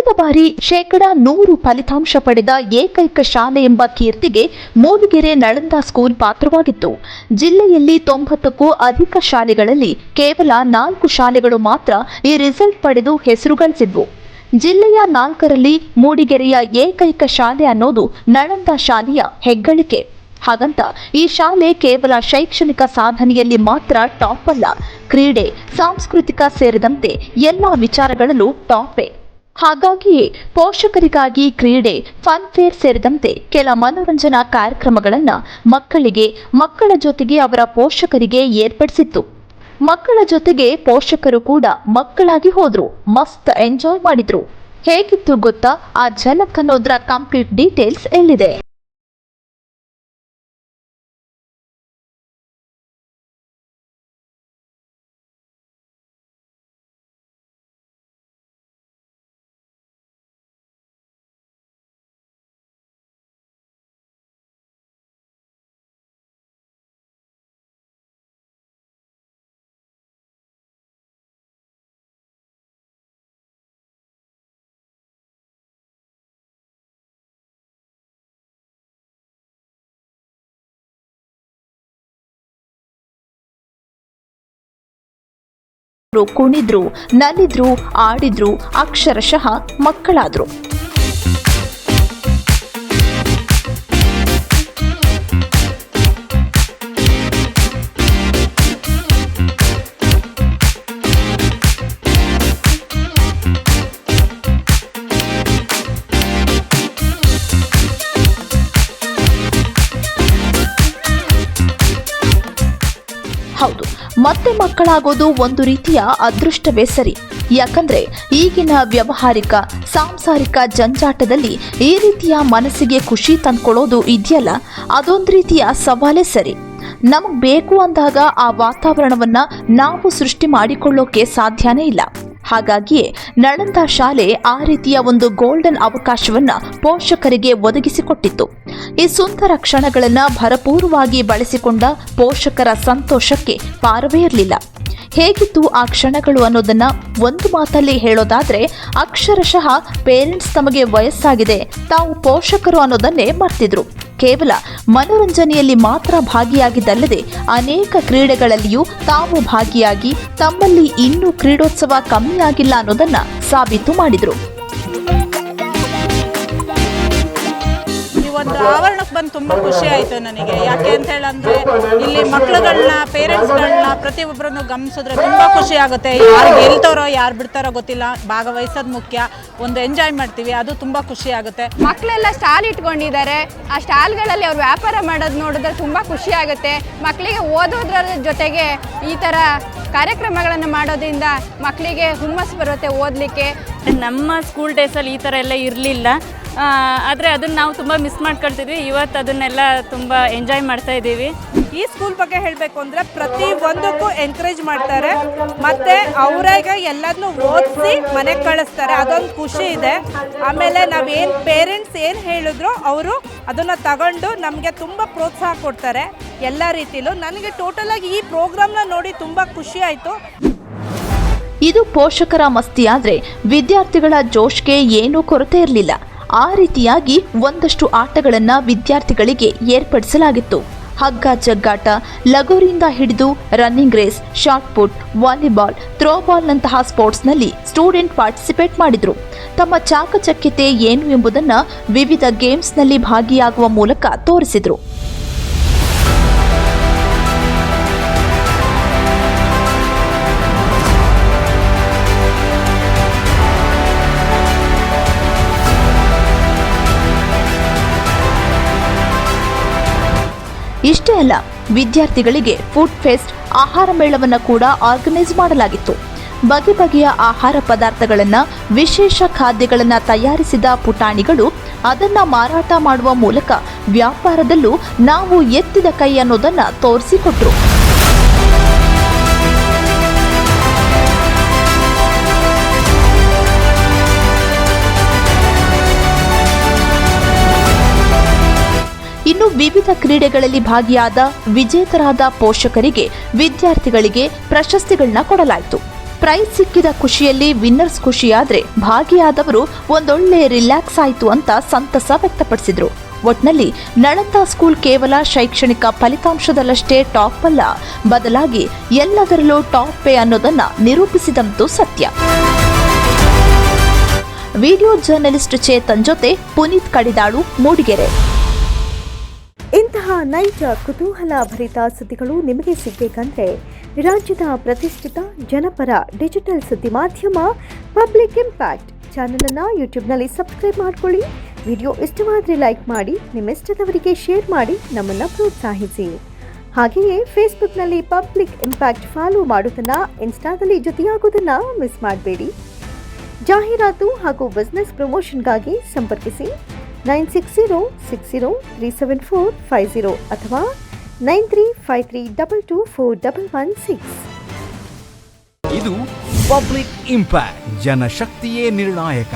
ಕಳೆದ ಬಾರಿ 100% ಫಲಿತಾಂಶ ಪಡೆದ ಏಕೈಕ ಶಾಲೆ ಎಂಬ ಕೀರ್ತಿಗೆ ಮೂಡಿಗೆರೆ ನಳಂದ ಸ್ಕೂಲ್ ಪಾತ್ರವಾಗಿತ್ತು. ಜಿಲ್ಲೆಯಲ್ಲಿ 90ಕ್ಕೂ ಅಧಿಕ ಶಾಲೆಗಳಲ್ಲಿ ಕೇವಲ 4 ಶಾಲೆಗಳು ಮಾತ್ರ ಈ ರಿಸಲ್ಟ್ ಪಡೆದು ಹೆಸರು ಗಳಿಸಿದ್ವು. ಜಿಲ್ಲೆಯ 4ರಲ್ಲಿ ಮೂಡಿಗೆರೆಯ ಏಕೈಕ ಶಾಲೆ ಅನ್ನೋದು ನಳಂದ ಶಾಲೆಯ ಹೆಗ್ಗಳಿಕೆ. ಹಾಗಂತ ಈ ಶಾಲೆ ಕೇವಲ ಶೈಕ್ಷಣಿಕ ಸಾಧನೆಯಲ್ಲಿ ಮಾತ್ರ ಟಾಪ್ ಅಲ್ಲ, ಕ್ರೀಡೆ, ಸಾಂಸ್ಕೃತಿಕ ಸೇರಿದಂತೆ ಎಲ್ಲ ವಿಚಾರಗಳಲ್ಲೂ ಟಾಪೇ. ಹಾಗಾಗಿಯೇ ಪೋಷಕರಿಗಾಗಿ ಕ್ರೀಡೆ, ಫನ್ ಫೇರ್ ಸೇರಿದಂತೆ ಕೆಲ ಮನೋರಂಜನಾ ಕಾರ್ಯಕ್ರಮಗಳನ್ನು ಮಕ್ಕಳ ಜೊತೆಗೆ ಅವರ ಪೋಷಕರಿಗೆ ಏರ್ಪಡಿಸಿತ್ತು. ಮಕ್ಕಳ ಜೊತೆಗೆ ಪೋಷಕರು ಕೂಡ ಮಕ್ಕಳಾಗಿ ಹೋದ್ರು, ಮಸ್ತ್ ಎಂಜಾಯ್ ಮಾಡಿದ್ರು. ಹೇಗಿತ್ತು ಗೊತ್ತಾ? ಆ ಝಲಕ್ ಅನ್ನೋದ್ರ ಕಂಪ್ಲೀಟ್ ಡೀಟೇಲ್ಸ್ ಎಲ್ಲಿದೆ. ಕುಣಿದ್ರು, ನಲಿದ್ರು, ಆಡಿದ್ರು, ಅಕ್ಷರಶಃ ಮಕ್ಕಳಾದ್ರು. ಹೌದು, ಮತ್ತೆ ಮಕ್ಕಳಾಗೋದು ಒಂದು ರೀತಿಯ ಅದೃಷ್ಟವೇ ಸರಿ. ಯಾಕಂದ್ರೆ ಈಗಿನ ವ್ಯಾವಹಾರಿಕ ಸಾಂಸಾರಿಕ ಜಂಜಾಟದಲ್ಲಿ ಈ ರೀತಿಯ ಮನಸ್ಸಿಗೆ ಖುಷಿ ತಂದ್ಕೊಳ್ಳೋದು ಇದೆಯಲ್ಲ, ಅದೊಂದು ರೀತಿಯ ಸವಾಲೇ ಸರಿ. ನಮಗ್ ಬೇಕು ಅಂದಾಗ ಆ ವಾತಾವರಣವನ್ನ ನಾವು ಸೃಷ್ಟಿ ಮಾಡಿಕೊಳ್ಳೋಕೆ ಸಾಧ್ಯನೇ ಇಲ್ಲ. ಹಾಗಾಗಿಯೇ ನಳಂದ ಶಾಲೆ ಆ ರೀತಿಯ ಒಂದು ಗೋಲ್ಡನ್ ಅವಕಾಶವನ್ನ ಪೋಷಕರಿಗೆ ಒದಗಿಸಿಕೊಟ್ಟಿತ್ತು. ಈ ಸುಂದರ ಕ್ಷಣಗಳನ್ನ ಭರಪೂರವಾಗಿ ಬಳಸಿಕೊಂಡ ಪೋಷಕರ ಸಂತೋಷಕ್ಕೆ ಪಾರವೇ ಇರಲಿಲ್ಲ. ಹೇಗಿತ್ತು ಆ ಕ್ಷಣಗಳು ಅನ್ನೋದನ್ನ ಒಂದು ಮಾತಲ್ಲಿ ಹೇಳೋದಾದ್ರೆ, ಅಕ್ಷರಶಃ ಪೇರೆಂಟ್ಸ್ ತಮಗೆ ವಯಸ್ಸಾಗಿದೆ, ತಾವು ಪೋಷಕರು ಅನ್ನೋದನ್ನೇ ಮರ್ತಿದ್ರು. ಕೇವಲ ಮನೋರಂಜನೆಯಲ್ಲಿ ಮಾತ್ರ ಭಾಗಿಯಾಗಿದ್ದಲ್ಲದೆ ಅನೇಕ ಕ್ರೀಡೆಗಳಲ್ಲಿಯೂ ತಾವು ಭಾಗಿಯಾಗಿ ತಮ್ಮಲ್ಲಿ ಇನ್ನೂ ಕ್ರೀಡೋತ್ಸವ ಕಮ್ಮಿಯಾಗಿಲ್ಲ ಅನ್ನೋದನ್ನ ಸಾಬೀತು ಮಾಡಿದ್ರು. ಒಂದು ಆವರಣಕ್ಕೆ ಬಂದು ತುಂಬ ಖುಷಿ ಆಯಿತು ನನಗೆ. ಯಾಕೆ ಅಂತ ಹೇಳಂದ್ರೆ ಇಲ್ಲಿ ಮಕ್ಕಳುಗಳನ್ನ, ಪೇರೆಂಟ್ಸ್ಗಳನ್ನ ಪ್ರತಿಯೊಬ್ಬರನ್ನು ಗಮನಿಸಿದ್ರೆ ತುಂಬ ಖುಷಿ ಆಗುತ್ತೆ. ಯಾರು ಗೆಲ್ತಾರೋ ಯಾರು ಬಿಡ್ತಾರೋ ಗೊತ್ತಿಲ್ಲ, ಭಾಗವಹಿಸೋದು ಮುಖ್ಯ. ಒಂದು ಎಂಜಾಯ್ ಮಾಡ್ತೀವಿ, ಅದು ತುಂಬ ಖುಷಿ ಆಗುತ್ತೆ. ಮಕ್ಕಳೆಲ್ಲ ಸ್ಟಾಲ್ ಇಟ್ಕೊಂಡಿದ್ದಾರೆ, ಆ ಸ್ಟಾಲ್ಗಳಲ್ಲಿ ಅವ್ರು ವ್ಯಾಪಾರ ಮಾಡೋದು ನೋಡಿದ್ರೆ ತುಂಬ ಖುಷಿ ಆಗುತ್ತೆ. ಮಕ್ಕಳಿಗೆ ಓದೋದ್ರ ಜೊತೆಗೆ ಈ ಥರ ಕಾರ್ಯಕ್ರಮಗಳನ್ನು ಮಾಡೋದ್ರಿಂದ ಮಕ್ಕಳಿಗೆ ಹುಮ್ಮಸ್ಸು ಬರುತ್ತೆ ಓದಲಿಕ್ಕೆ. ನಮ್ಮ ಸ್ಕೂಲ್ ಡೇಸಲ್ಲಿ ಈ ಥರ ಎಲ್ಲ ಇರಲಿಲ್ಲ, ಆದರೆ ಅದನ್ನು ನಾವು ತುಂಬ ಮಿಸ್ ಮಾಡ್ಕೊಳ್ತಿದ್ವಿ. ಇವತ್ತು ಅದನ್ನೆಲ್ಲ ತುಂಬ ಎಂಜಾಯ್ ಮಾಡ್ತಾ ಇದ್ದೀವಿ. ಈ ಸ್ಕೂಲ್ ಬಗ್ಗೆ ಹೇಳಬೇಕು ಅಂದರೆ ಪ್ರತಿ ಒಂದಕ್ಕೂ ಎನ್ಕರೇಜ್ ಮಾಡ್ತಾರೆ, ಮತ್ತು ಅವರಾಗ ಎಲ್ಲದನ್ನೂ ಓದಿಸಿ ಮನೆಗೆ ಕಳಿಸ್ತಾರೆ. ಅದೊಂದು ಖುಷಿ ಇದೆ. ಆಮೇಲೆ ನಾವೇನು ಪೇರೆಂಟ್ಸ್ ಏನು ಹೇಳಿದ್ರು ಅವರು ಅದನ್ನು ತಗೊಂಡು ನಮಗೆ ತುಂಬ ಪ್ರೋತ್ಸಾಹ ಕೊಡ್ತಾರೆ ಎಲ್ಲ ರೀತಿಲೂ. ನನಗೆ ಟೋಟಲಾಗಿ ಈ ಪ್ರೋಗ್ರಾಮ್ನ ನೋಡಿ ತುಂಬ ಖುಷಿ ಆಯಿತು. ಇದು ಪೋಷಕರ ಮಸ್ತಿ ಆದ್ರೆ ವಿದ್ಯಾರ್ಥಿಗಳ ಜೋಶ್ಗೆ ಏನೂ ಕೊರತೆ ಇರಲಿಲ್ಲ. ಆ ರೀತಿಯಾಗಿ ಒಂದಷ್ಟು ಆಟಗಳನ್ನ ವಿದ್ಯಾರ್ಥಿಗಳಿಗೆ ಏರ್ಪಡಿಸಲಾಗಿತ್ತು. ಹಗ್ಗ ಜಗ್ಗಾಟ, ಲಗೋರಿಯಿಂದ ಹಿಡಿದು running race, shot put, volleyball, ಥ್ರೋಬಾಲ್ನಂತಹ ಸ್ಪೋರ್ಟ್ಸ್ನಲ್ಲಿ ಸ್ಟೂಡೆಂಟ್ ಪಾರ್ಟಿಸಿಪೇಟ್ ಮಾಡಿದ್ರು. ತಮ್ಮ ಚಾಕಚಕ್ಯತೆ ಏನು ಎಂಬುದನ್ನು ವಿವಿಧ ಗೇಮ್ಸ್ನಲ್ಲಿ ಭಾಗಿಯಾಗುವ ಮೂಲಕ ತೋರಿಸಿದ್ರು. ಇಷ್ಟೇ ಅಲ್ಲ, ವಿದ್ಯಾರ್ಥಿಗಳಿಗೆ ಫುಡ್ ಫೆಸ್ಟ್, ಆಹಾರ ಮೇಳವನ್ನು ಕೂಡ ಆರ್ಗನೈಸ್ ಮಾಡಲಾಗಿತ್ತು. ಬಗೆ ಬಗೆಯ ಆಹಾರ ಪದಾರ್ಥಗಳನ್ನು, ವಿಶೇಷ ಖಾದ್ಯಗಳನ್ನು ತಯಾರಿಸಿದ ಪುಟಾಣಿಗಳು ಅದನ್ನ ಮಾರಾಟ ಮಾಡುವ ಮೂಲಕ ವ್ಯಾಪಾರದಲ್ಲೂ ನಾವು ಎತ್ತಿದ ಕೈ ಅನ್ನೋದನ್ನ ತೋರಿಸಿಕೊಟ್ರು. ಇನ್ನು ವಿವಿಧ ಕ್ರೀಡೆಗಳಲ್ಲಿ ಭಾಗಿಯಾದ ವಿಜೇತರಾದ ಪೋಷಕರಿಗೆ, ವಿದ್ಯಾರ್ಥಿಗಳಿಗೆ ಪ್ರಶಸ್ತಿಗಳನ್ನ ಕೊಡಲಾಯಿತು. ಪ್ರೈಸ್ ಸಿಕ್ಕಿದ ಖುಷಿಯಲ್ಲಿ ವಿನ್ನರ್ಸ್ ಖುಷಿಯಾದ್ರೆ ಭಾಗಿಯಾದವರು ಒಂದೊಳ್ಳೆ ರಿಲ್ಯಾಕ್ಸ್ ಆಯಿತು ಅಂತ ಸಂತಸ ವ್ಯಕ್ತಪಡಿಸಿದ್ರು. ಒಟ್ನಲ್ಲಿ ನಳಂದ ಸ್ಕೂಲ್ ಕೇವಲ ಶೈಕ್ಷಣಿಕ ಫಲಿತಾಂಶದಲ್ಲಷ್ಟೇ ಟಾಪ್ ಅಲ್ಲ, ಬದಲಾಗಿ ಎಲ್ಲದರಲ್ಲೂ ಟಾಪೇ ಅನ್ನೋದನ್ನ ನಿರೂಪಿಸಿದಂತೂ ಸತ್ಯ. ವಿಡಿಯೋ ಜರ್ನಲಿಸ್ಟ್ ಚೇತನ್ ಜೊತೆ ಪುನೀತ್ ಕಡಿದಾಳು, ಮೂಡಿಗೆರೆ. ಇಂತಹ ನೈಜ ಕುತೂಹಲ ಭರಿತ ಸುದ್ದಿಗಳು ನಿಮಗೆ ಸಿಗಬೇಕಂದ್ರೆ ರಾಜ್ಯದ ಪ್ರತಿಷ್ಠಿತ ಜನಪರ ಡಿಜಿಟಲ್ ಸುದ್ದಿ ಮಾಧ್ಯಮ ಪಬ್ಲಿಕ್ ಇಂಪ್ಯಾಕ್ಟ್ ಚಾನಲನ್ನು ಯೂಟ್ಯೂಬ್ನಲ್ಲಿ ಸಬ್ಸ್ಕ್ರೈಬ್ ಮಾಡಿಕೊಳ್ಳಿ. ವಿಡಿಯೋ ಇಷ್ಟವಾದರೆ ಲೈಕ್ ಮಾಡಿ, ನಿಮ್ಮ ಇಷ್ಟದವರಿಗೆ ಶೇರ್ ಮಾಡಿ ನಮ್ಮನ್ನು ಪ್ರೋತ್ಸಾಹಿಸಿ. ಹಾಗೆಯೇ ಫೇಸ್ಬುಕ್ನಲ್ಲಿ ಪಬ್ಲಿಕ್ ಇಂಪ್ಯಾಕ್ಟ್ ಫಾಲೋ ಮಾಡೋದನ್ನು, ಇನ್ಸ್ಟಾದಲ್ಲಿ ಜೊತೆಯಾಗೋದನ್ನು ಮಿಸ್ ಮಾಡಬೇಡಿ. ಜಾಹೀರಾತು ಹಾಗೂ ಬಿಸ್ನೆಸ್ ಪ್ರಮೋಷನ್ಗಾಗಿ ಸಂಪರ್ಕಿಸಿ 9606037450 ಅಥವಾ 9353224116. ಇದು ಪಬ್ಲಿಕ್ ಇಂಪ್ಯಾಕ್ಟ್, ಜನಶಕ್ತಿಯೇ ನಿರ್ಣಾಯಕ.